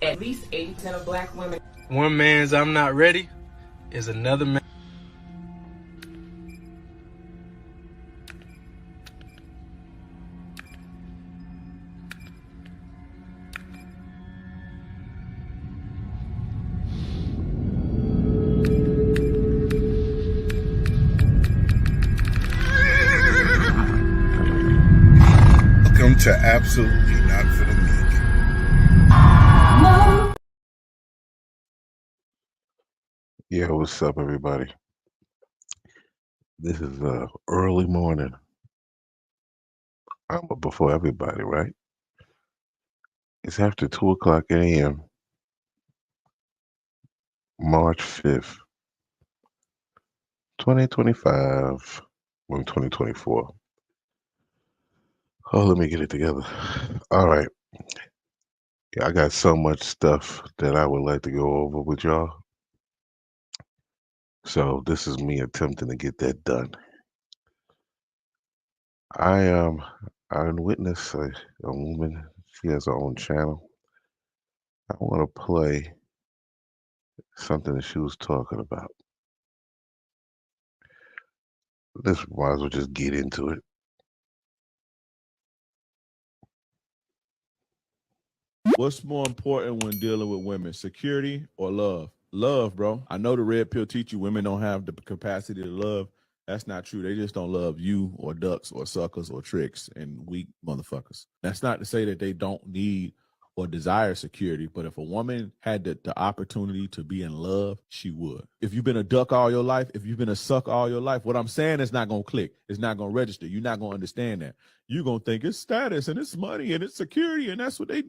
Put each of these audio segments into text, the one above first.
at least 80% of black women. One man's I'm not ready is another man. Welcome to Absolutely Not for the Meek. Yeah, what's up, everybody? This is early morning. I'm up before everybody, right? It's after 2 o'clock a.m., March 5th, 2025, or 2024. Oh, let me get it together. All right. Yeah, I got so much stuff that I would like to go over with y'all. So this is me attempting to get that done. I witnessed a woman. She has her own channel. I want to play something that she was talking about. Let's might as well just get into it. What's more important when dealing with women, security or love? Love, bro. I know the red pill teach you women don't have the capacity to love. That's not true. They just don't love you or ducks or suckers or tricks and weak motherfuckers. That's not to say that they don't need or desire security, but if a woman had the opportunity to be in love, she would. If you've been a duck all your life, if you've been a suck all your life, what I'm saying is not going to click. It's not going to register. You're not going to understand that. You're going to think it's status and it's money and it's security and that's what they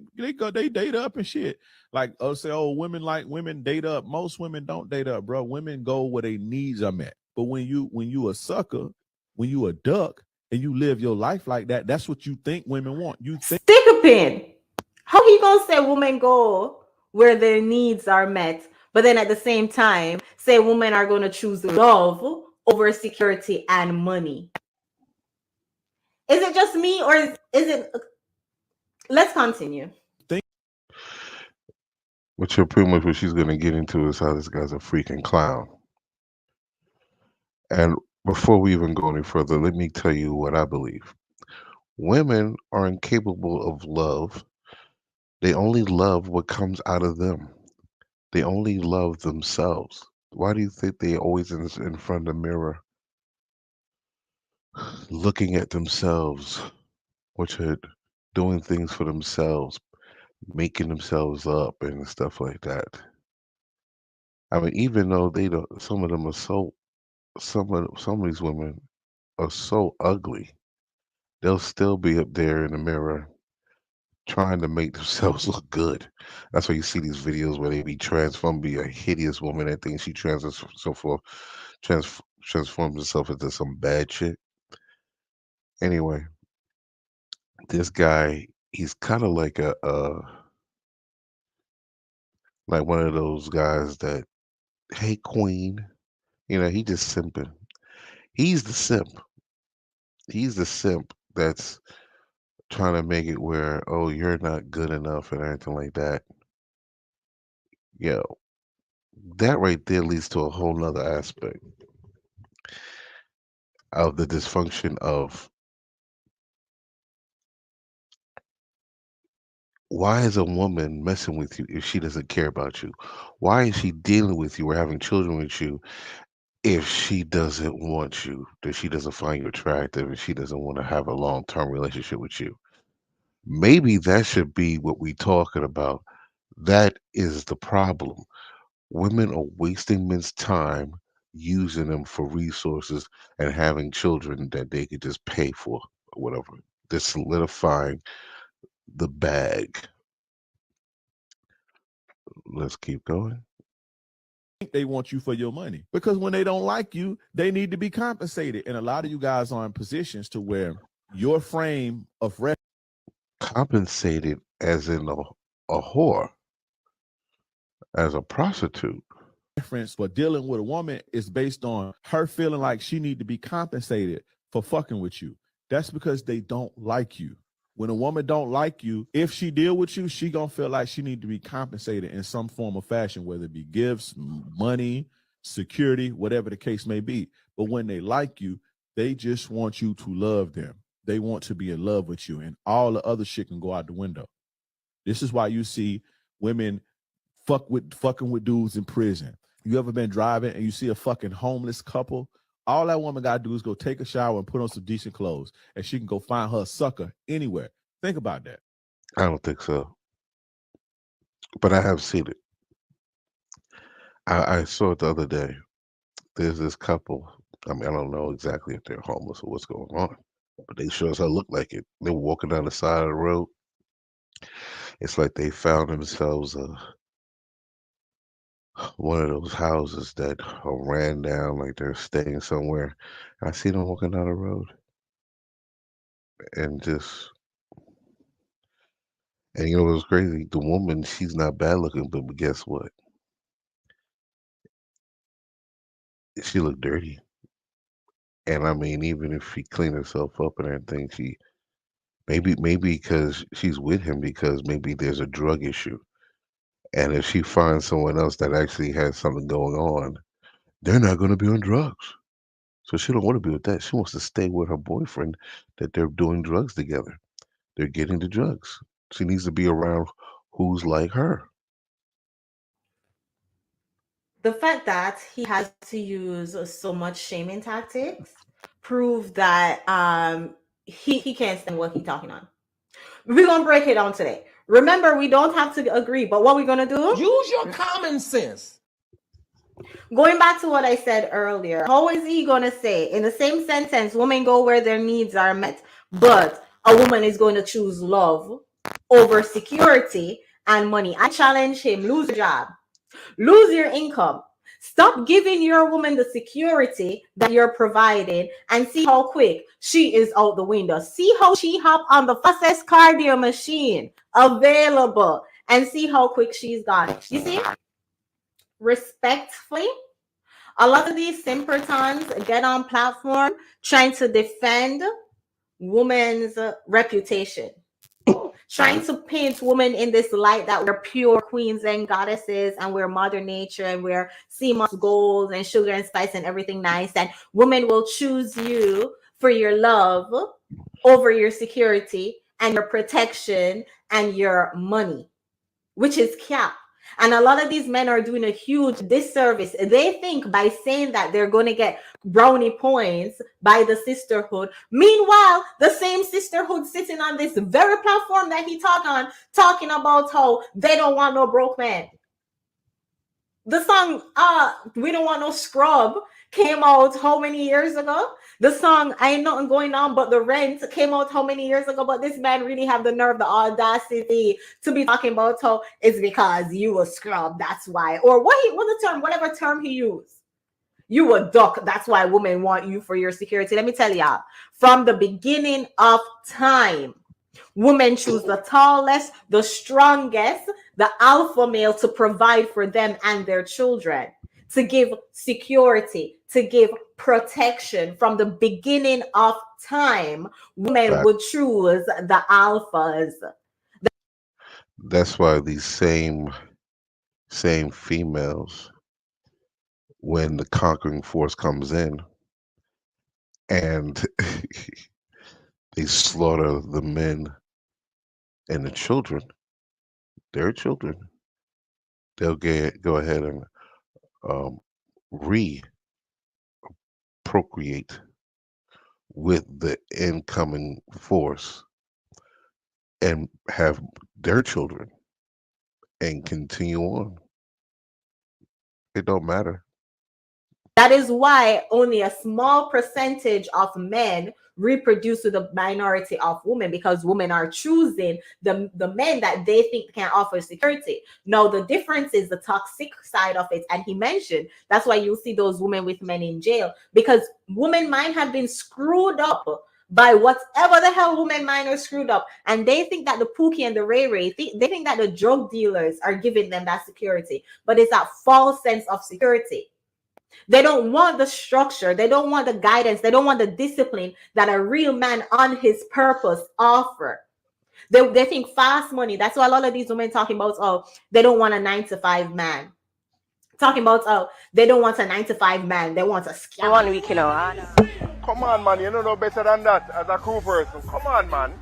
date up and shit. Like, women like women date up. Most women don't date up, bro. Women go where their needs are met. But when you a sucker, when you a duck and you live your life like that, that's what you think women want. You think. Stick a pin. How he gonna say women go where their needs are met, but then at the same time say women are gonna choose love over security and money? Is it just me or is it? Let's continue. Which pretty much what she's going to get into is how this guy's a freaking clown. And before we even go any further, let me tell you what I believe. Women are incapable of love. They only love what comes out of them. They only love themselves. Why do you think they always in front of the mirror looking at themselves, which are doing things for themselves, making themselves up and stuff like that? I mean, even though they don't, some of them are so, some of these women are so ugly, they'll still be up there in the mirror trying to make themselves look good. That's why you see these videos where they be transformed, be a hideous woman that thinks she transforms herself into some bad shit. Anyway, this guy, he's kind of like like one of those guys that, hey queen, he just simping. He's the simp. He's the simp that's trying to make it where, oh, you're not good enough and anything like that. Yo, that right there leads to a whole nother aspect of the dysfunction of why is a woman messing with you if she doesn't care about you? Why is she dealing with you or having children with you if she doesn't want you, that she doesn't find you attractive, and she doesn't want to have a long-term relationship with you? Maybe that should be what we're talking about. That is the problem. Women are wasting men's time using them for resources and having children that they could just pay for or whatever. They're solidifying the bag. Let's keep going. They want you for your money because when they don't like you, they need to be compensated. And a lot of you guys are in positions to where your frame of reference, Compensated as in a whore, as a prostitute. for dealing with a woman is based on her feeling like she need to be compensated for fucking with you. That's because they don't like you. When a woman don't like you, if she deal with you, she gonna feel like she need to be compensated in some form or fashion, whether it be gifts, money, security, whatever the case may be. But when they like you, they just want you to love them. They want to be in love with you, and all the other shit can go out the window. This is why you see women fucking with dudes in prison. You ever been driving and you see a fucking homeless couple? All that woman got to do is go take a shower and put on some decent clothes, and she can go find her a sucker anywhere. Think about that. I don't think so. But I have seen it. I saw it the other day. There's this couple. I mean, I don't know exactly if they're homeless or what's going on, but they sure as hell look like it. They're walking down the side of the road. It's like they found themselves one of those houses that are ran down, like they're staying somewhere. I see them walking down the road, and you know what's crazy? The woman, she's not bad looking, but guess what? She looked dirty. And I mean, even if she cleaned herself up and everything, she maybe because she's with him because maybe there's a drug issue. And if she finds someone else that actually has something going on, they're not going to be on drugs. So she don't want to be with that. She wants to stay with her boyfriend that they're doing drugs together. They're getting the drugs. She needs to be around who's like her. The fact that he has to use so much shaming tactics prove that he can't stand what he's talking on. We're gonna break it down today. Remember, we don't have to agree, but what we're gonna do? Use your common sense. Going back to what I said earlier, how is he gonna say in the same sentence, women go where their needs are met, but a woman is going to choose love over security and money? I challenge him, lose your job, lose your income. Stop giving your woman the security that you're providing and see how quick she is out the window. See how she hop on the fastest cardio machine available and see how quick she's gone. You see? Respectfully, a lot of these simpletons get on platform trying to defend women's reputation, trying to paint women in this light that we're pure queens and goddesses and we're mother nature and we're sea moss gold and sugar and spice and everything nice, and women will choose you for your love over your security and your protection and your money, which is cap. And a lot of these men are doing a huge disservice. They think by saying that they're going to get brownie points by the sisterhood. Meanwhile, the same sisterhood sitting on this very platform that he talking about how they don't want no broke man. The song, We Don't Want No Scrub came out how many years ago? The song, I Ain't Nothing Going On But the Rent came out how many years ago? But this man really have the nerve, the audacity to be talking about how it's because you a scrub, that's why. Or whatever term he used. You a duck, that's why women want you for your security. Let me tell y'all, from the beginning of time, women choose the tallest, the strongest, the alpha male to provide for them and their children, to give security, to give protection. From the beginning of time, women would choose the alphas. That's why these same females, when the conquering force comes in and they slaughter the men and the children, their children, they'll go ahead and procreate with the incoming force and have their children and continue on. It don't matter. That is why only a small percentage of men reproduce with a minority of women, because women are choosing the men that they think can offer security. Now, the difference is the toxic side of it. And he mentioned that's why you see those women with men in jail, because women might have been screwed up by whatever the hell women mind are screwed up. And they think that the Pookie and the Ray Ray, they think that the drug dealers are giving them that security. But it's that false sense of security. They don't want the structure. They don't want the guidance. They don't want the discipline that a real man on his purpose offer. They think fast money. That's why a lot of these women talking about, oh, they don't want a 9-to-5 man. Talking about, oh, they don't want a 9-to-5 man. They want a scam. 1 week, you know. Come on, man. You don't know better than that as a cool person. Come on, man.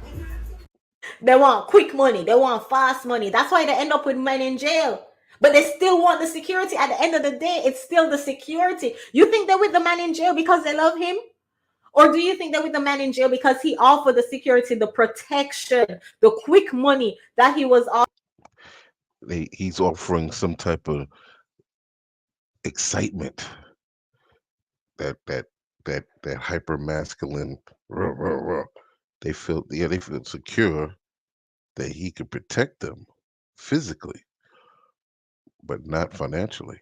They want quick money. They want fast money. That's why they end up with men in jail. But they still want the security. At the end of the day, it's still the security. You think they're with the man in jail because they love him? Or do you think they're with the man in jail because he offered the security, the protection, the quick money that he was offering? He's offering some type of excitement, that hyper masculine. They feel secure that he could protect them physically, but not financially.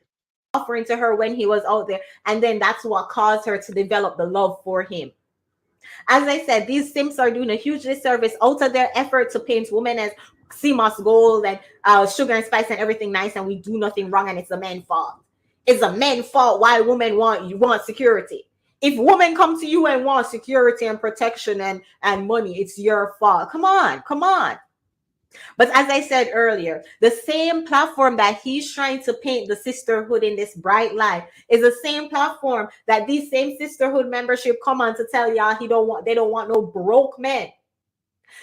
Offering to her when he was out there, and then that's what caused her to develop the love for him. As I said, these simps are doing a huge disservice out of their effort to paint women as sea moss gold and sugar and spice and everything nice, and we do nothing wrong, and it's a man's fault. It's a man's fault why women want security. If women come to you and want security and protection and money, it's your fault. Come on. But as I said earlier, the same platform that he's trying to paint the sisterhood in this bright light is the same platform that these same sisterhood membership come on to tell y'all they don't want no broke men.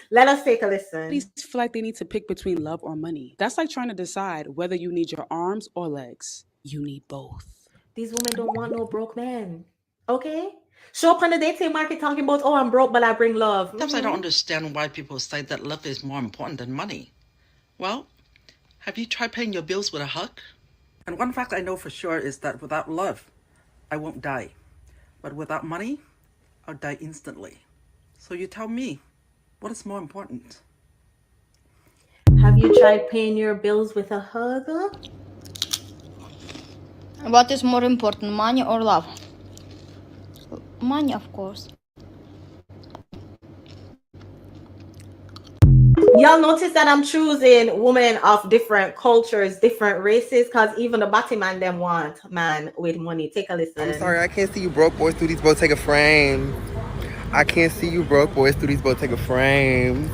Let us take a listen. They feel like they need to pick between love or money. That's like trying to decide whether you need your arms or legs. You need both. These women don't want no broke men. Okay? Show up on the dating market talking about, oh, I'm broke, but I bring love. Sometimes I don't understand why people say that love is more important than money. Well, have you tried paying your bills with a hug? And one fact I know for sure is that without love, I won't die. But without money, I'll die instantly. So you tell me, what is more important? Have you tried paying your bills with a hug? What is more important, money or love? Money, of course. Y'all notice that I'm choosing women of different cultures, different races, because even the body man them want man with money. Take a listen. I'm sorry, I can't see you broke boys through these both take a frame. I can't see you broke boys through these both take a frame.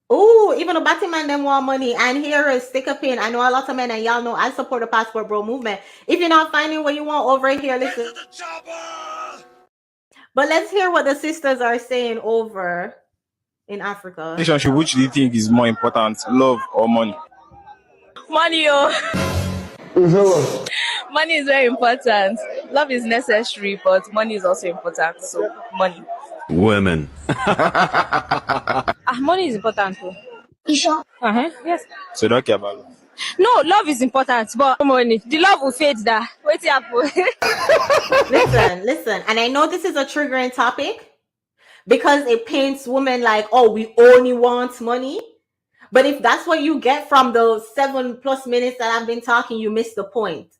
Oh, even the body man them want money. And here is stick a pin. I know a lot of men, and y'all know I support the passport bro movement. If you're not finding what you want over here, listen. But let's hear what the sisters are saying over in Africa. Relationship, which do you think is more important, love or money? Money, money is very important. Love is necessary, but money is also important. So, money. Women. Money is important too. You sure? Yes. So you don't care about love? No, love is important, but money. The love will fade there. Wait Listen. And I know this is a triggering topic because it paints women like, oh, we only want money. But if that's what you get from those 7+ minutes that I've been talking, you miss the point.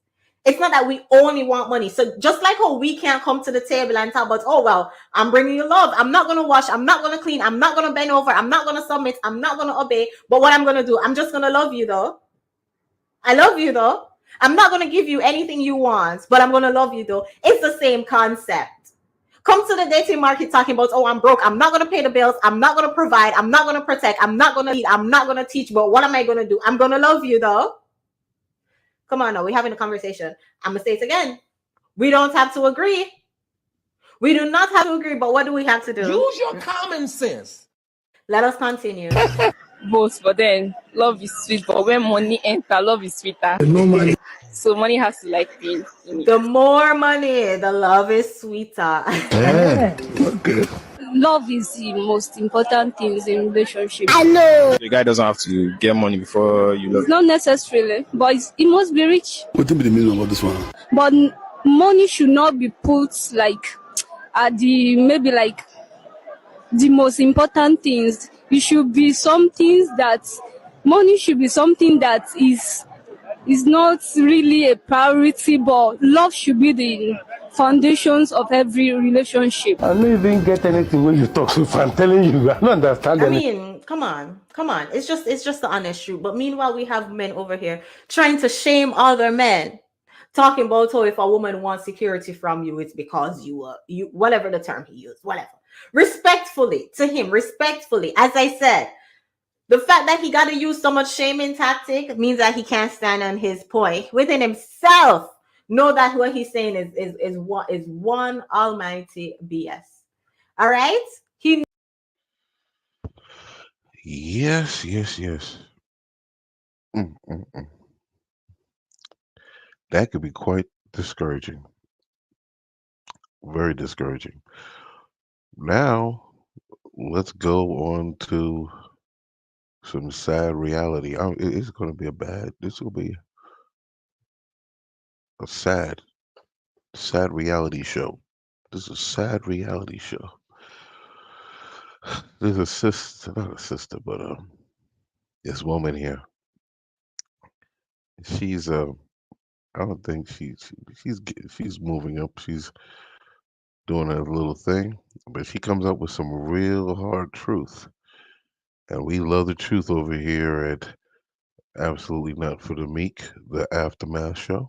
It's not that we only want money. So just like how we can't come to the table and talk about, oh, well, I'm bringing you love. I'm not going to wash. I'm not going to clean. I'm not going to bend over. I'm not going to submit. I'm not going to obey. But what I'm going to do, I'm just going to love you, though. I love you, though. I'm not going to give you anything you want, but I'm going to love you, though. It's the same concept. Come to the dating market talking about, oh, I'm broke. I'm not going to pay the bills. I'm not going to provide. I'm not going to protect. I'm not going to lead. I'm not going to teach. But what am I going to do? I'm going to love you, though. Come on now, we're having a conversation. I'm going to say it again. We don't have to agree. We do not have to agree, but what do we have to do? Use your common sense. Let us continue. Both, but then love is sweet. But when money enter, love is sweeter. So money has to like pay. The more money, the love is sweeter. Okay. Love is the most important thing in relationship. I know. The guy doesn't have to get money before you love. Not necessarily, but it must be rich. What will be the meaning of this one? But money should not be put like at the maybe like the most important things. It should be something that money should be something that is not really a priority, but love should be the foundations of every relationship. I don't even get anything when you talk, so if I'm telling you, I don't understand. I mean, come on. It's just the honest truth. But meanwhile, we have men over here trying to shame other men, talking about, oh, if a woman wants security from you, it's because you whatever the term he used, whatever. Respectfully to him, as I said, The fact that he got to use so much shaming tactic means that he can't stand on his point within himself. Know that what he's saying is one almighty BS. All right? He Yes. That could be quite discouraging. Very discouraging. Now, let's go on to some sad reality. It's going to be this will be a sad reality show. This is a sad reality show. There's not a sister, but this woman here. She's I don't think she's moving up. She's doing a little thing, but she comes up with some real hard truth, and we love the truth over here at Absolutelynotforthemeek, Meek, the Aftermath show.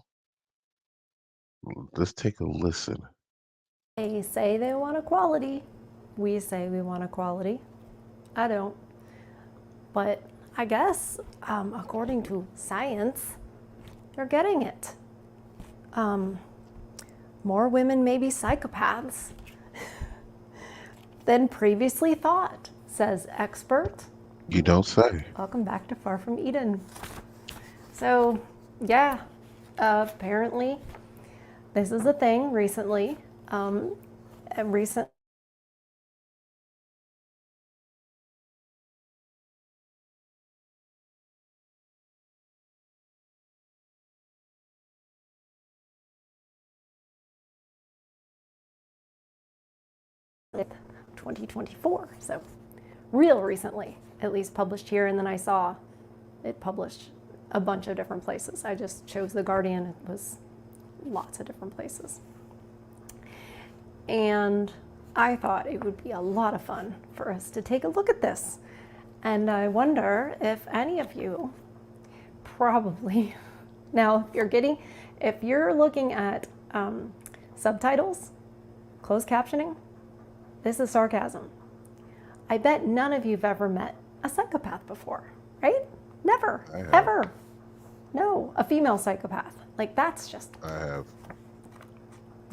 Let's take a listen. They say they want equality. We say we want equality. I don't. But I guess, according to science, they're getting it. More women may be psychopaths than previously thought, says expert. You don't say. Welcome back to Far From Eden. So, yeah, apparently this is a thing recently. With 2024, so real recently, at least published here, and then I saw it published a bunch of different places. I just chose The Guardian. It was lots of different places. And I thought it would be a lot of fun for us to take a look at this. And I wonder if any of you probably, now if you're looking at subtitles, closed captioning, this is sarcasm. I bet none of you've ever met a psychopath before, right? Never, ever. No, a female psychopath. Like that's just. I have.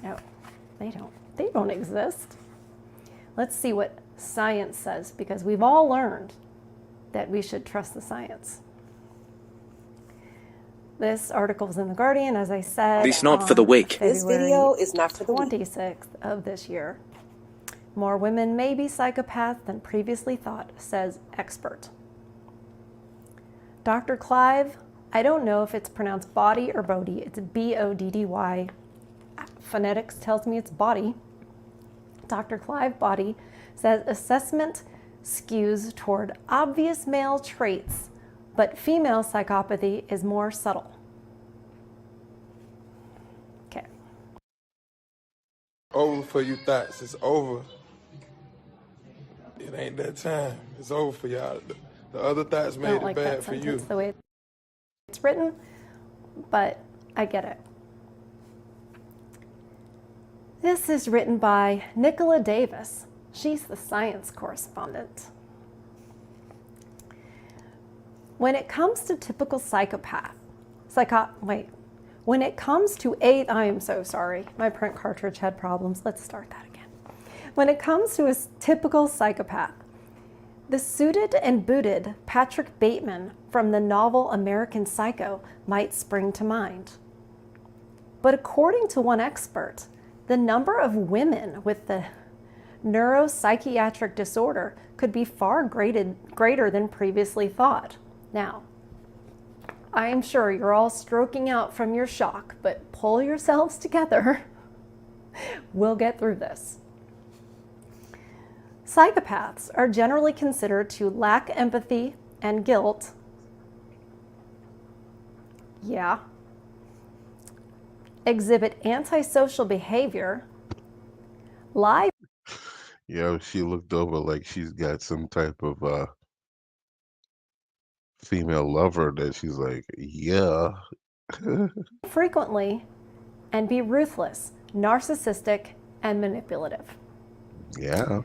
No, they don't exist. Let's see what science says, because we've all learned that we should trust the science. This article is in The Guardian, as I said. It's not for the weak. This video is not for the 26th of this year. More women may be psychopaths than previously thought, says expert. Dr. Clive, I don't know if it's pronounced body or Bodhi. It's B-O-D-D-Y. Phonetics tells me it's body. Dr. Clive Body says assessment skews toward obvious male traits, but female psychopathy is more subtle. Okay. Over for you thoughts. It's over. It ain't that time. It's over for y'all. The other thoughts made it bad for you. The way it's written, but I get it. This is written by Nicola Davis. She's the science correspondent. When it comes to typical when it comes to I am so sorry. My print cartridge had problems. Let's start that again. When it comes to a typical psychopath, the suited and booted Patrick Bateman from the novel American Psycho might spring to mind. But according to one expert, the number of women with the neuropsychiatric disorder could be far greater than previously thought. Now, I am sure you're all stroking out from your shock, but pull yourselves together. We'll get through this. Psychopaths are generally considered to lack empathy and guilt. Yeah. Exhibit antisocial behavior. Lie. Yeah, she looked over like she's got some type of female lover that she's like, yeah. Frequently, and be ruthless, narcissistic, and manipulative. Yeah.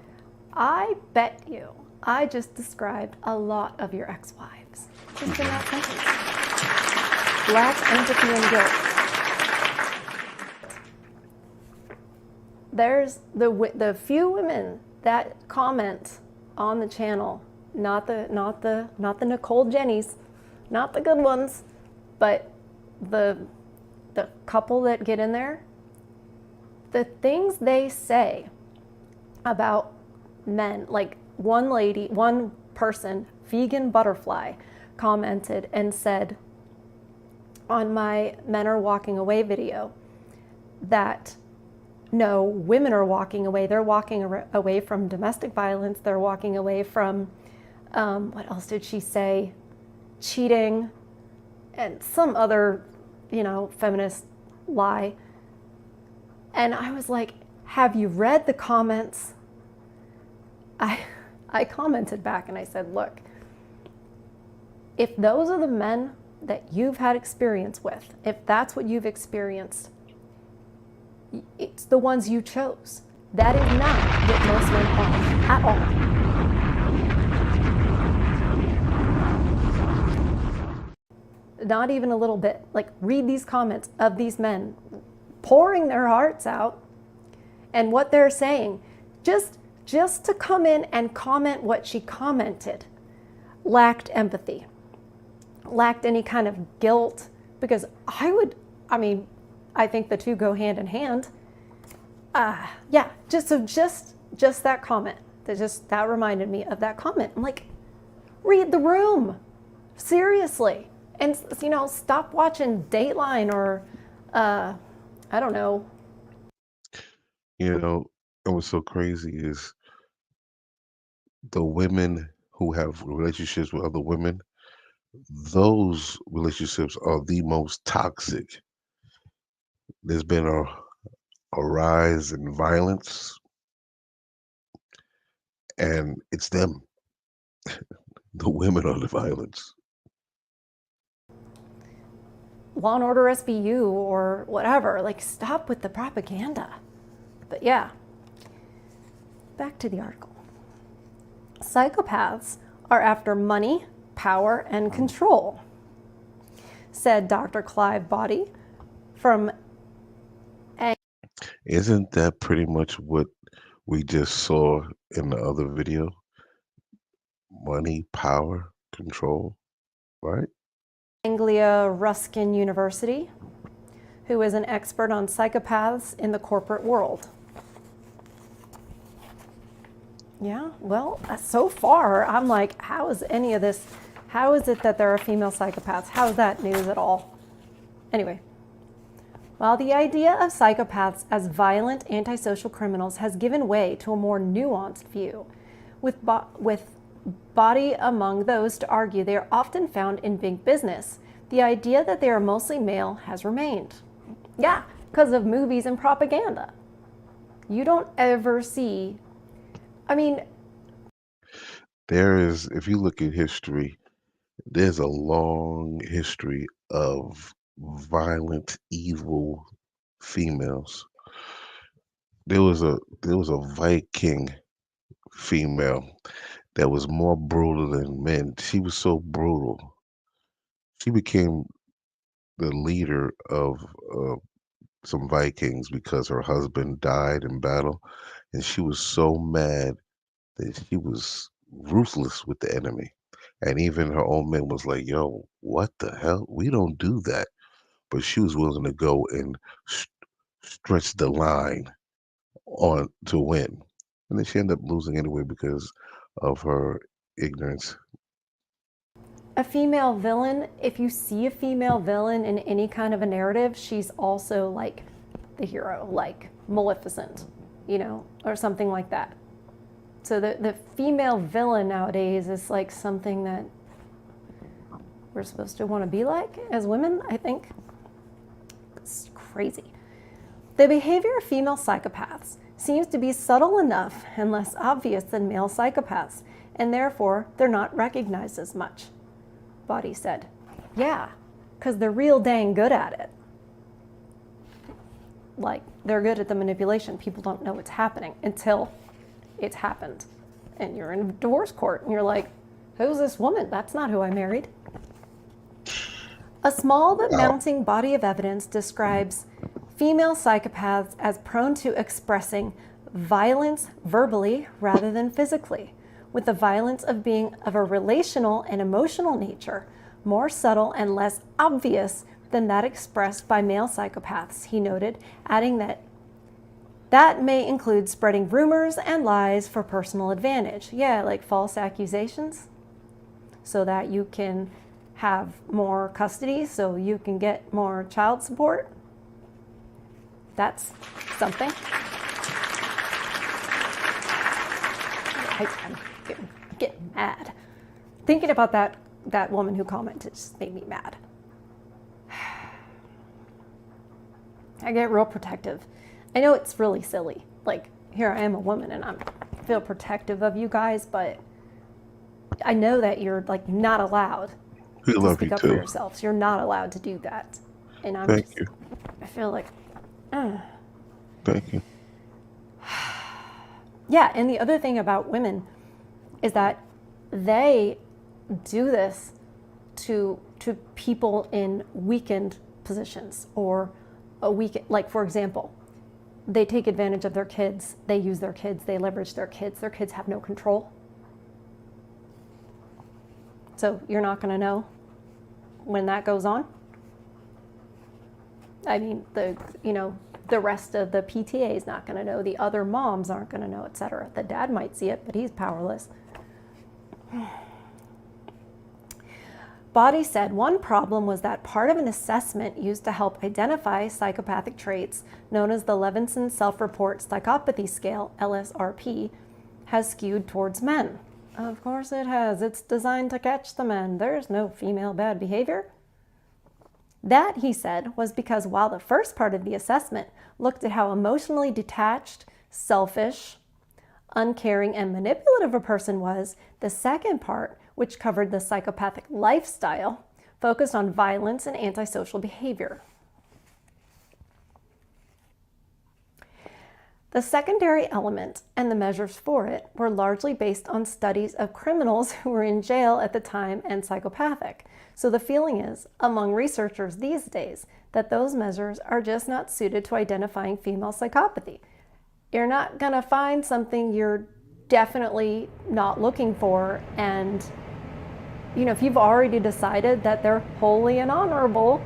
I bet you I just described a lot of your ex-wives. Just in that sentence. Lack empathy and guilt. There's the few women that comment on the channel, not the Nicole Jennies, not the good ones, but the couple that get in there, the things they say about men, like one person, Vegan Butterfly, commented and said on my Men Are Walking Away video that no, women are walking away. They're walking away from domestic violence. They're walking away from, what else did she say? Cheating and some other, feminist lie. And I was like, have you read the comments? I commented back and I said, look, if those are the men that you've had experience with, if that's what you've experienced, it's the ones you chose. That is not what most men are at all. Not even a little bit. Like, read these comments of these men pouring their hearts out and what they're saying. Just to come in and comment what she commented lacked empathy, lacked any kind of guilt, because I think the two go hand in hand. Just that comment, that reminded me of that comment. I'm like, read the room, seriously. And, stop watching Dateline or, I don't know. And what's so crazy is the women who have relationships with other women, those relationships are the most toxic. There's been a rise in violence, and it's them. The women are the violence. Law and Order SVU or whatever, like, stop with the propaganda. But yeah, back to the article. Psychopaths are after money, power, and control, said Dr. Clive Boddy from... Isn't that pretty much what we just saw in the other video? Money, power, control, right? Anglia Ruskin University, who is an expert on psychopaths in the corporate world. Yeah, well, so far, I'm like, how is any of this, how is it that there are female psychopaths? How is that news at all? Anyway, while the idea of psychopaths as violent antisocial criminals has given way to a more nuanced view, with Boddy among those to argue they are often found in big business, the idea that they are mostly male has remained. Yeah, because of movies and propaganda. You don't ever see, there is, if you look at history, there's a long history of violent, evil females. There was a Viking female that was more brutal than men. She was so brutal. She became the leader of some Vikings because her husband died in battle, and she was so mad that she was ruthless with the enemy. And even her own men was like, yo, what the hell? We don't do that. But she was willing to go and stretch the line on to win. And then she ended up losing anyway because of her ignorance. a female villain, if you see a female villain in any kind of a narrative, she's also like the hero, like Maleficent, or something like that. So the female villain nowadays is like something that we're supposed to want to be like as women, I think. It's crazy. The behavior of female psychopaths seems to be subtle enough and less obvious than male psychopaths, and therefore they're not recognized as much, Boddy said. Yeah, because they're real dang good at it. Like, they're good at the manipulation. People don't know what's happening until it's happened. and you're in divorce court and you're like, who's this woman? That's not who I married. A small but mounting body of evidence describes female psychopaths as prone to expressing violence verbally rather than physically, with the violence of being of a relational and emotional nature, more subtle and less obvious than that expressed by male psychopaths, he noted, adding that may include spreading rumors and lies for personal advantage. Yeah, like false accusations, so that you can have more custody, so you can get more child support. That's something. I'm getting mad. Thinking about that woman who commented just made me mad. I get real protective. I know it's really silly. Like, here I am a woman and I feel protective of you guys, but I know that you're like not allowed to speak up for yourselves. You're not allowed to do that. And I feel like, Thank you. Yeah, and the other thing about women is that they do this to people in weakened positions or like for example, they take advantage of their kids, they use their kids, they leverage their kids have no control. So you're not going to know when that goes on. I mean, the rest of the PTA is not going to know, the other moms aren't going to know, etc. The dad might see it, but he's powerless. Body said one problem was that part of an assessment used to help identify psychopathic traits, known as the Levinson Self-Report Psychopathy Scale, LSRP, has skewed towards men. Of course it has. It's designed to catch the men. There's no female bad behavior. That, he said, was because while the first part of the assessment looked at how emotionally detached, selfish, uncaring, and manipulative a person was, the second part, which covered the psychopathic lifestyle, focused on violence and antisocial behavior. The secondary element and the measures for it were largely based on studies of criminals who were in jail at the time and psychopathic. So the feeling is, among researchers these days, that those measures are just not suited to identifying female psychopathy. You're not going to find something you're definitely not looking for, and if you've already decided that they're holy and honorable,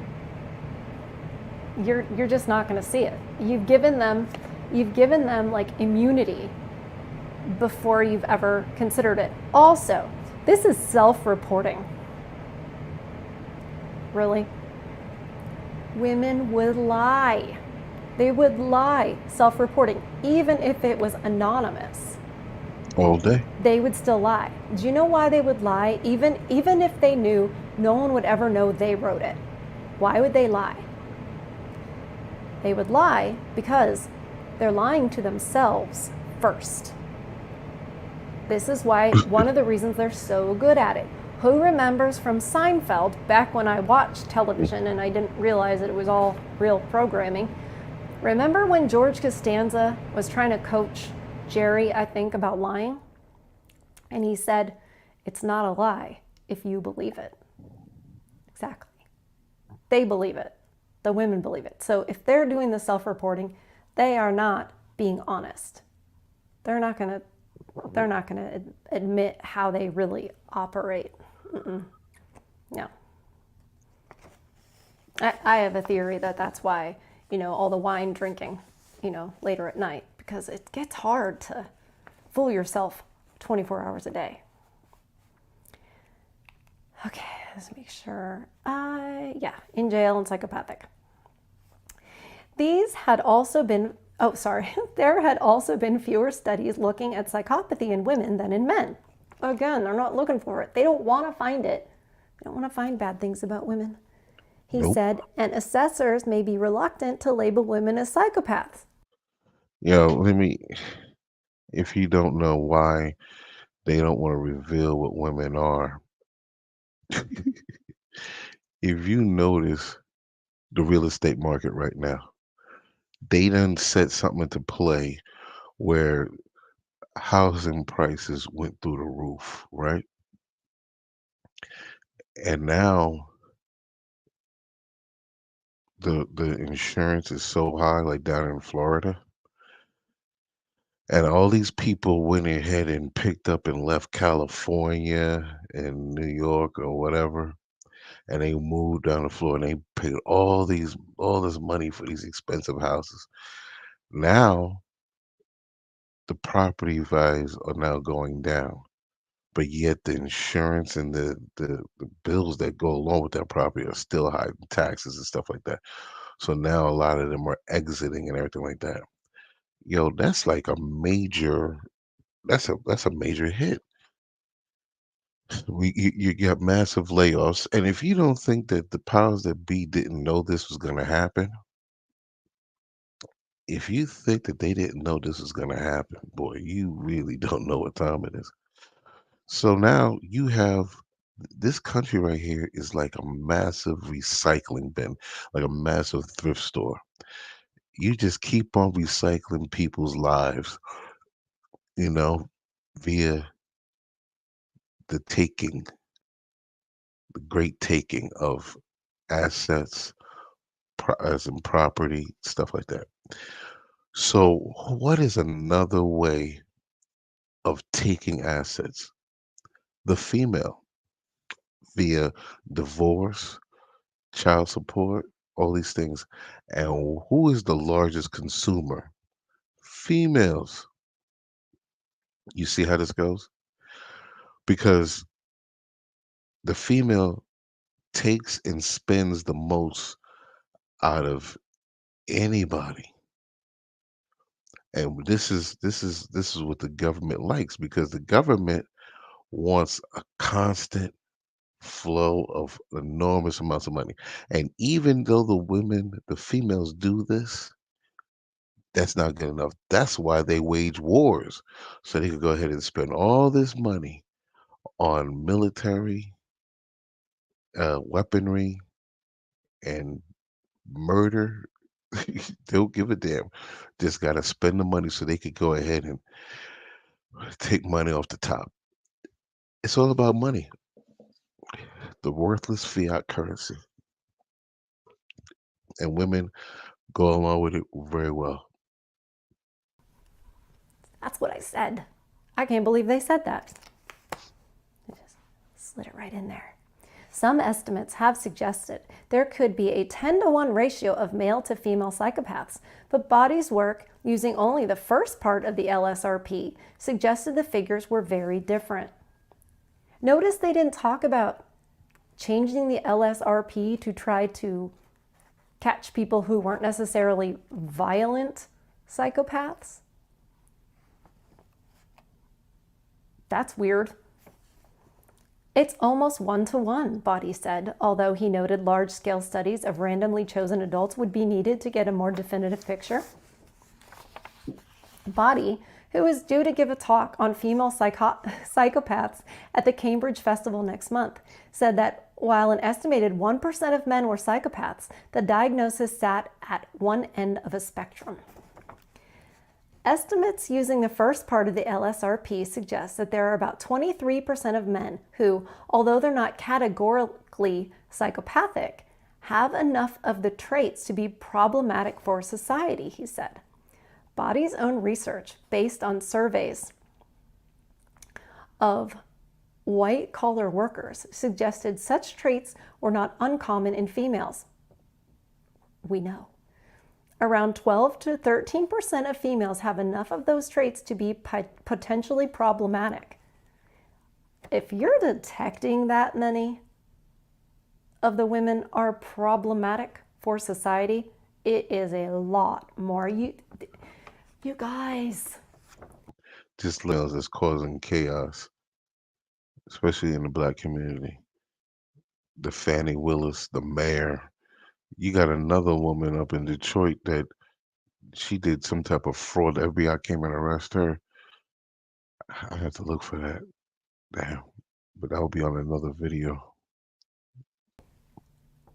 you're just not going to see it. You've given them like immunity before you've ever considered it. Also, this is self-reporting. Really? Women would lie. They would lie, self-reporting, even if it was anonymous. All day. They would still lie. Do you know why they would lie? Even if they knew no one would ever know they wrote it. Why would they lie? They would lie because they're lying to themselves first. This is why one of the reasons they're so good at it. Who remembers from Seinfeld, back when I watched television and I didn't realize that it was all real programming? Remember when George Costanza was trying to coach Jerry, I think, about lying? And he said, it's not a lie if you believe it. Exactly. They believe it. The women believe it. So if they're doing the self-reporting, they are not being honest. They're not going to admit how they really operate. No. I have a theory that that's why, all the wine drinking, later at night, because it gets hard to fool yourself 24 hours a day. Okay, let's make sure. In jail and psychopathic. These had also been, there had also been fewer studies looking at psychopathy in women than in men. Again, they're not looking for it. They don't want to find it. They don't want to find bad things about women. He said, and assessors may be reluctant to label women as psychopaths. If you don't know why they don't want to reveal what women are, if you notice the real estate market right now, they done set something into play where housing prices went through the roof, right? And now the insurance is so high, like down in Florida. And all these people went ahead and picked up and left California and New York or whatever, and they moved down to Florida and they paid all this money for these expensive houses. Now the property values are now going down, but yet the insurance and the bills that go along with that property are still high, taxes and stuff like that. So now a lot of them are exiting and everything like that. Yo, that's like a major that's a major hit. You got massive layoffs, and if you don't think that the powers that be didn't know this was going to happen, if you think that they didn't know this was going to happen, boy, you really don't know what time it is. So now you have this country right here is like a massive recycling bin, like a massive thrift store. You just keep on recycling people's lives, you know, via the taking, the great taking of assets, as in property, stuff like that. So, what is another way of taking assets? The female via divorce, child support, all these things. And who is the largest consumer? Females. You see how this goes? Because the female takes and spends the most out of anybody. And this is what the government likes, because the government wants a constant flow of enormous amounts of money. And even though the females do this, that's not good enough. That's why they wage wars. So they could go ahead and spend all this money on military, weaponry, and murder. They don't give a damn. Just got to spend the money so they could go ahead and take money off the top. It's all about money, the worthless fiat currency. And women go along with it very well. That's what I said. I can't believe they said that. I just slid it right in there. Some estimates have suggested there could be a 10-to-1 ratio of male to female psychopaths, but Body's work using only the first part of the LSRP suggested the figures were very different. Notice they didn't talk about changing the LSRP to try to catch people who weren't necessarily violent psychopaths. That's weird. It's almost 1-to-1, Body said, although he noted large-scale studies of randomly chosen adults would be needed to get a more definitive picture. Body, who is due to give a talk on female psychopaths at the Cambridge Festival next month, said that while an estimated 1% of men were psychopaths, the diagnosis sat at one end of a spectrum. Estimates using the first part of the LSRP suggest that there are about 23% of men who, although they're not categorically psychopathic, have enough of the traits to be problematic for society, he said. Body's own research, based on surveys of white-collar workers, suggested such traits were not uncommon in females. We know. Around 12 to 13% of females have enough of those traits to be potentially problematic. If you're detecting that many of the women are problematic for society, it is a lot more. You guys. Just males is causing chaos, especially in the black community. The Fannie Willis, the mayor. You got another woman up in Detroit that she did some type of fraud. The FBI came and arrested her. I have to look for that. Damn. But that will be on another video.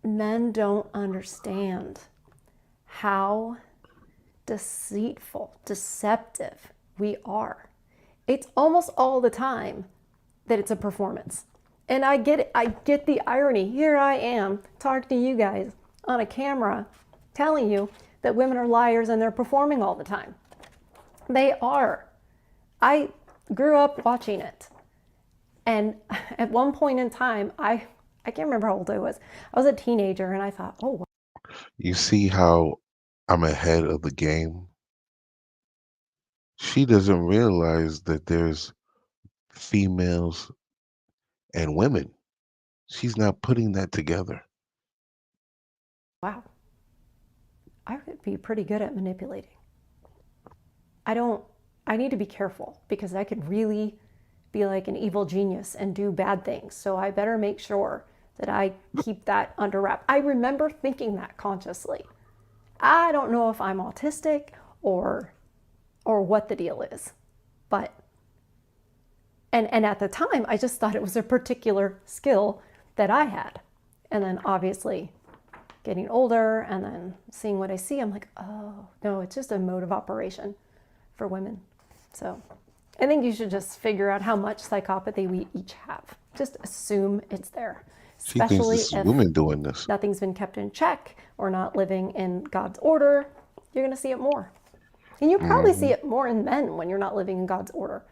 Men don't understand how deceitful, deceptive we are. It's almost all the time that it's a performance. And I get it. I get the irony. Here I am talking to you guys on a camera telling you that women are liars and they're performing all the time. They are. I grew up watching it. And at one point in time, I can't remember how old I was. I was a teenager and I thought, oh, wow. You see how I'm ahead of the game? She doesn't realize that there's females and women. She's not putting that together. Wow. I would be pretty good at manipulating. I need to be careful because I could really be like an evil genius and do bad things. So I better make sure that I keep that under wrap. I remember thinking that consciously. I don't know if I'm autistic or what the deal is, but, and at the time, I just thought it was a particular skill that I had. And then obviously getting older and then seeing what I see, I'm like, oh, no, it's just a mode of operation for women. So I think you should just figure out how much psychopathy we each have. Just assume it's there. She thinks Especially this is if women doing this. nothing's been kept in check or not living in God's order, you're going to see it more. And you probably see it more in men when you're not living in God's order.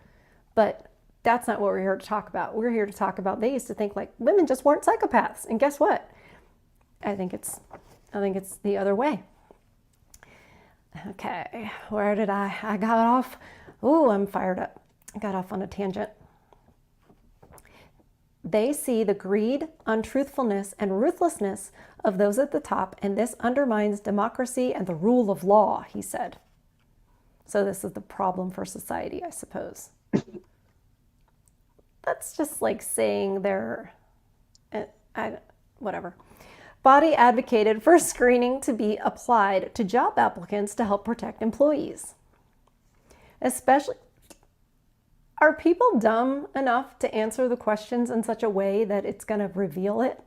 But that's not what we're here to talk about. We're here to talk about they used to think like women just weren't psychopaths. And guess what? I think it's the other way. Okay, where did I got off? Ooh, I'm fired up. I got off on a tangent. They see the greed, untruthfulness, and ruthlessness of those at the top, and this undermines democracy and the rule of law, he said. So this is the problem for society, I suppose. That's just like saying they're, whatever. Body advocated for screening to be applied to job applicants to help protect employees. Especially, are people dumb enough to answer the questions in such a way that it's going to reveal it?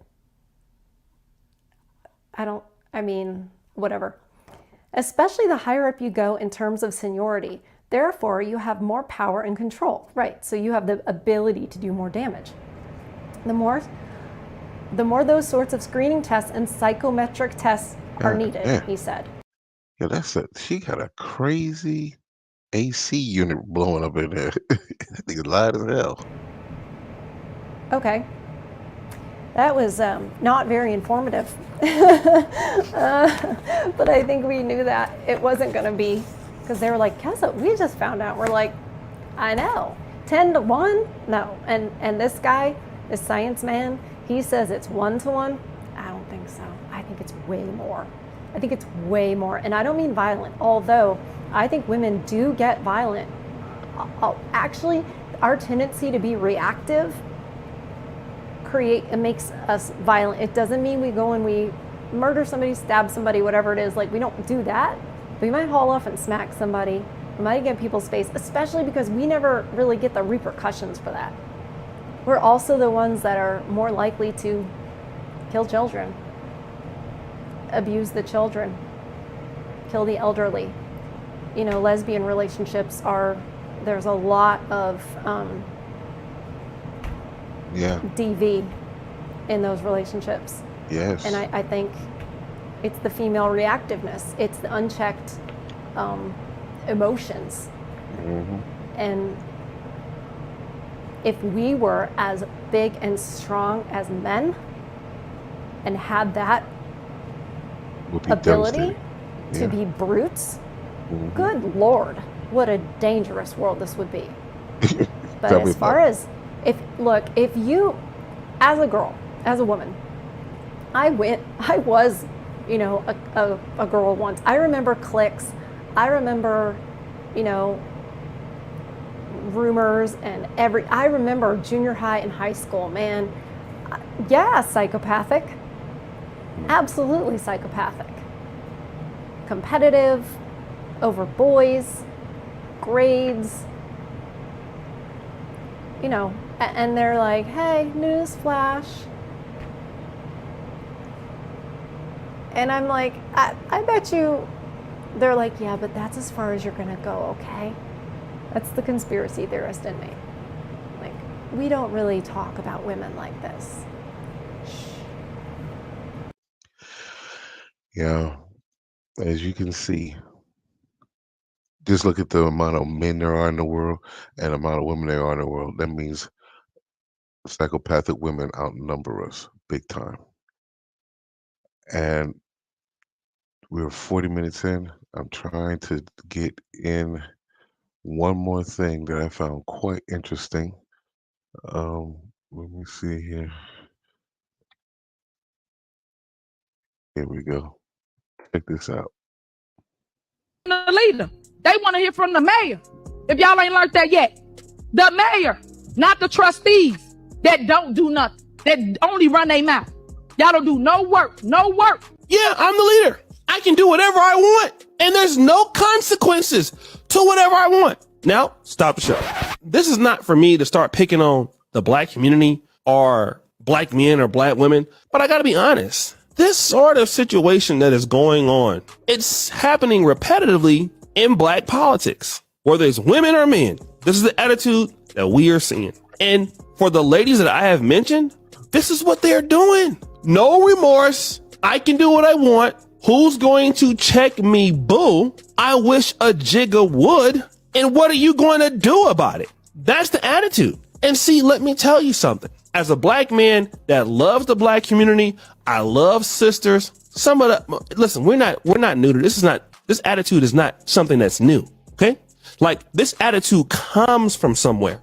Whatever. Especially the higher up you go in terms of seniority. Therefore, you have more power and control. Right, so you have the ability to do more damage. The more those sorts of screening tests and psychometric tests are needed, he said. Yeah, she got a crazy AC unit blowing up in there. That thing is loud as hell. Okay. That was not very informative. But I think we knew that it wasn't going to be, because they were like, guess what we just found out? We're like, I know. 10 to 1? No. And this guy, this science man, he says it's 1 to 1. I don't think so. I think it's way more. And I don't mean violent, although I think women do get violent. Actually, our tendency to be reactive makes us violent. It doesn't mean we go and we murder somebody, stab somebody, whatever it is. Like, we don't do that. We might haul off and smack somebody. We might get people's face, especially because we never really get the repercussions for that. We're also the ones that are more likely to kill children, abuse the children, kill the elderly. You know, lesbian relationships there's a lot of DV in those relationships. Yes. And I think it's the female reactiveness. It's the unchecked emotions. Mm-hmm. And if we were as big and strong as men and had that ability to be brutes, good Lord, what a dangerous world this would be. But as far as, if you, as a girl, as a woman, I was, a girl once. I remember cliques. I remember, rumors and I remember junior high and high school, man. Yeah, psychopathic. Absolutely psychopathic. Competitive, over boys, grades, and they're like, hey, news flash. And I'm like, I bet you, they're like, yeah, but that's as far as you're gonna go, okay? That's the conspiracy theorist in me. Like, we don't really talk about women like this. Yeah, as you can see, just look at the amount of men there are in the world and the amount of women there are in the world. That means psychopathic women outnumber us big time. And we're 40 minutes in. I'm trying to get in one more thing that I found quite interesting. Let me see here. Here we go. Check this out. The leader. They want to hear from the mayor. If y'all ain't learned that yet. The mayor, not the trustees that don't do nothing, that only run their mouth. Y'all don't do no work, no work. Yeah, I'm the leader. I can do whatever I want, and there's no consequences to whatever I want. Now, stop the show. This is not for me to start picking on the black community or black men or black women, but I gotta be honest. This sort of situation that is going on, it's happening repetitively in black politics, whether it's women or men. This is the attitude that we are seeing. And for the ladies that I have mentioned, this is what they're doing. No remorse. I can do what I want. Who's going to check me, boo? I wish a jigger would. And what are you going to do about it? That's the attitude. And see, let me tell you something. As a black man that loves the black community, I love sisters. Listen, we're not new to this. This attitude is not something that's new. Okay? Like, this attitude comes from somewhere.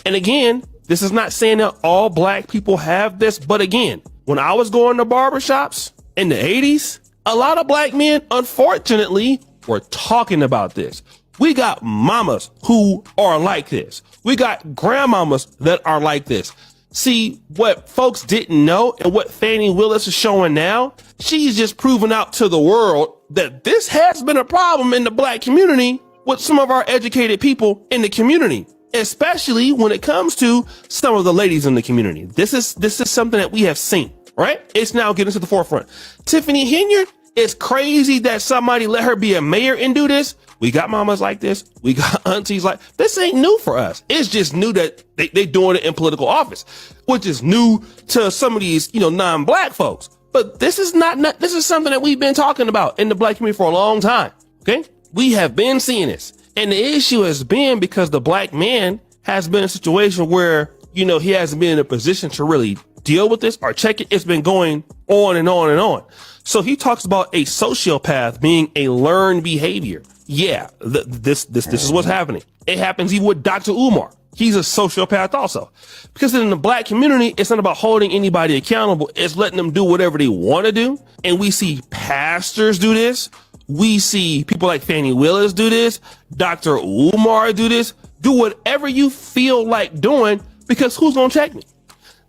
And again, this is not saying that all black people have this, but again, when I was going to barbershops in the 80s, a lot of black men, unfortunately, were talking about this. We got mamas who are like this. We got grandmamas that are like this. See, what folks didn't know and what Fannie Willis is showing now, she's just proving out to the world that this has been a problem in the black community with some of our educated people in the community, especially when it comes to some of the ladies in the community. This is something that we have seen, right? It's now getting to the forefront. Tiffany Henyard, it's crazy that somebody let her be a mayor and do this. We got mamas like this. We got aunties like this. Ain't new for us. It's just new that they doing it in political office, which is new to some of these, non-black folks. But this is this is something that we've been talking about in the black community for a long time. Okay. We have been seeing this. And the issue has been because the black man has been in a situation where, he hasn't been in a position to really deal with this or check it. It's been going on and on and on. So he talks about a sociopath being a learned behavior. Yeah, this is what's happening. It happens even with Dr. Umar. He's a sociopath also. Because in the black community, it's not about holding anybody accountable. It's letting them do whatever they want to do. And we see pastors do this. We see people like Fannie Willis do this. Dr. Umar do this. Do whatever you feel like doing, because who's going to check me?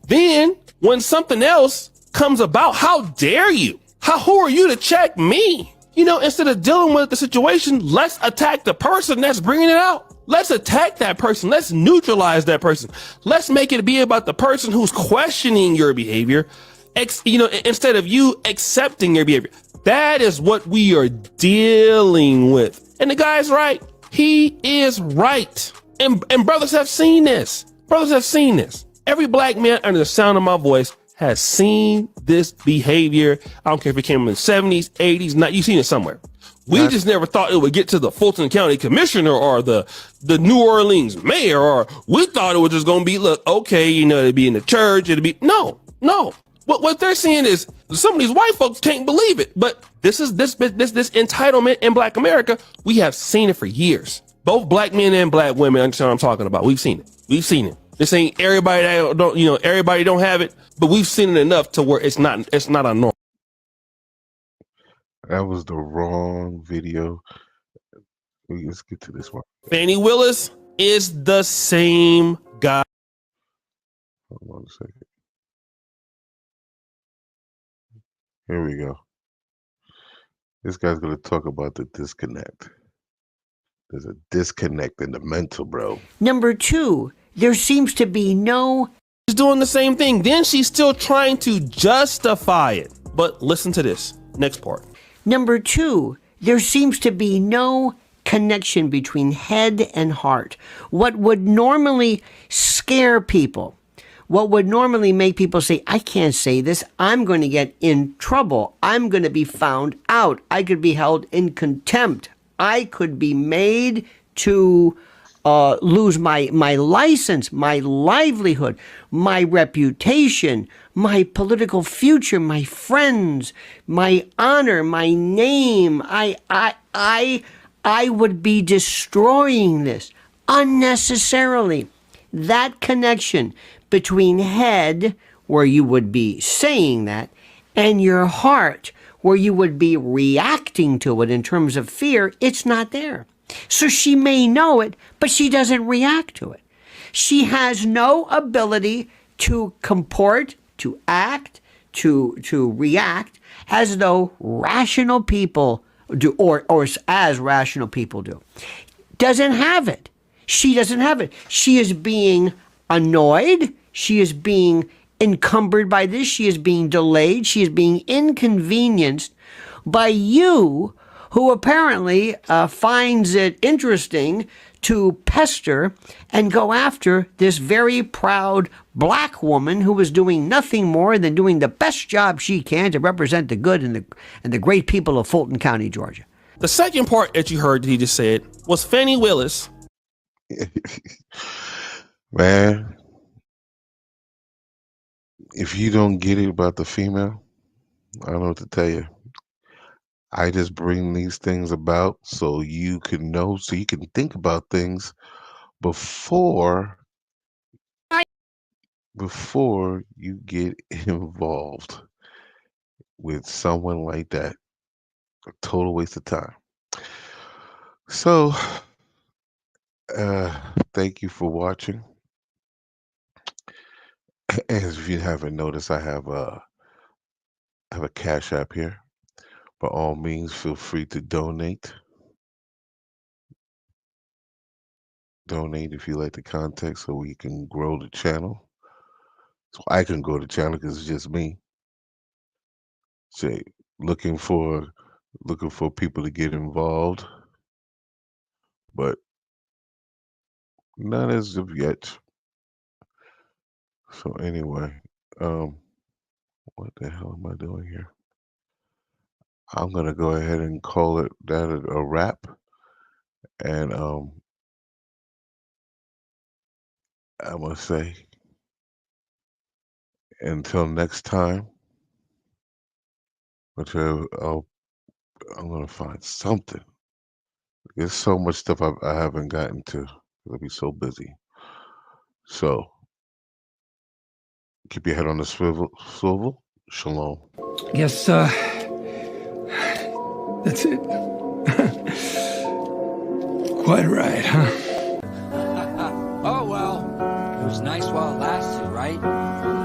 Then when something else comes about, how dare you? Who are you to check me? Instead of dealing with the situation, let's attack the person that's bringing it out. Let's attack that person. Let's neutralize that person. Let's make it be about the person who's questioning your behavior, instead of you accepting your behavior. That is what we are dealing with. And the guy's right. He is right. And brothers have seen this. Every black man under the sound of my voice has seen this behavior. I don't care if it came in the 70s, 80s, you've seen it somewhere. We just never thought it would get to the Fulton County commissioner or the New Orleans mayor, or we thought it was just going to be, it'd be in the church. No. What they're saying is some of these white folks can't believe it. But this entitlement in black America. We have seen it for years. Both black men and black women understand what I'm talking about. We've seen it. This ain't everybody that don't, everybody don't have it, but we've seen it enough to where it's not a norm. That was the wrong video. Let's get to this one. Fannie Willis is the same guy. Hold on a second. Here we go. This guy's going to talk about the disconnect. There's a disconnect in the mental, bro. Number 2, there seems to be no... She's doing the same thing. Then she's still trying to justify it. But listen to this next part. Number 2, there seems to be no connection between head and heart. What would normally scare people, what would normally make people say, I can't say this, I'm going to get in trouble, I'm going to be found out, I could be held in contempt, I could be made to lose my license, my livelihood, my reputation, my political future, my friends, my honor, my name. I would be destroying this unnecessarily. That connection between head, where you would be saying that, and your heart, where you would be reacting to it in terms of fear, it's not there. So she may know it, but she doesn't react to it. She has no ability to comport, to act, to react as though rational people do, or as rational people do. Doesn't have it. She doesn't have it. She is being annoyed. She is being encumbered by this. She is being delayed. She is being inconvenienced by you, who apparently finds it interesting to pester and go after this very proud black woman who is doing nothing more than doing the best job she can to represent the good and the great people of Fulton County, Georgia. The second part that you heard that he just said was Fannie Willis. Man, if you don't get it about the female, I don't know what to tell you. I just bring these things about so you can know, so you can think about things before you get involved with someone like that. A total waste of time. So, thank you for watching. As if you haven't noticed, I have a Cash App here. By all means, feel free to donate. Donate if you like the content so we can grow the channel. So I can grow the channel because it's just me. Say, looking for people to get involved, but not as of yet. So anyway, what the hell am I doing here? I'm gonna go ahead and call it that a wrap, and I must say, until next time, I'm gonna find something. There's so much stuff I haven't gotten to. I'll be so busy. So keep your head on the swivel. Shalom. Yes, that's it. Quite right, huh? Oh, well, it was nice while it lasted, right?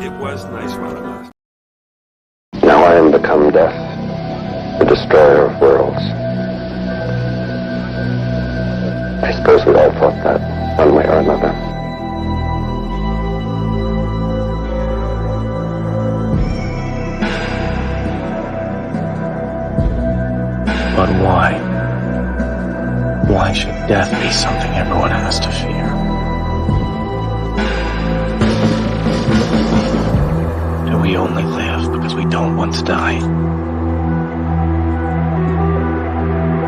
It was nice while it lasted. Now I am become death, the destroyer of worlds. I suppose we all thought that, one way or another. But why? Why should death be something everyone has to fear? Do we only live because we don't want to die?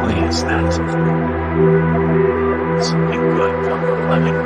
Why is that? Something good come from living.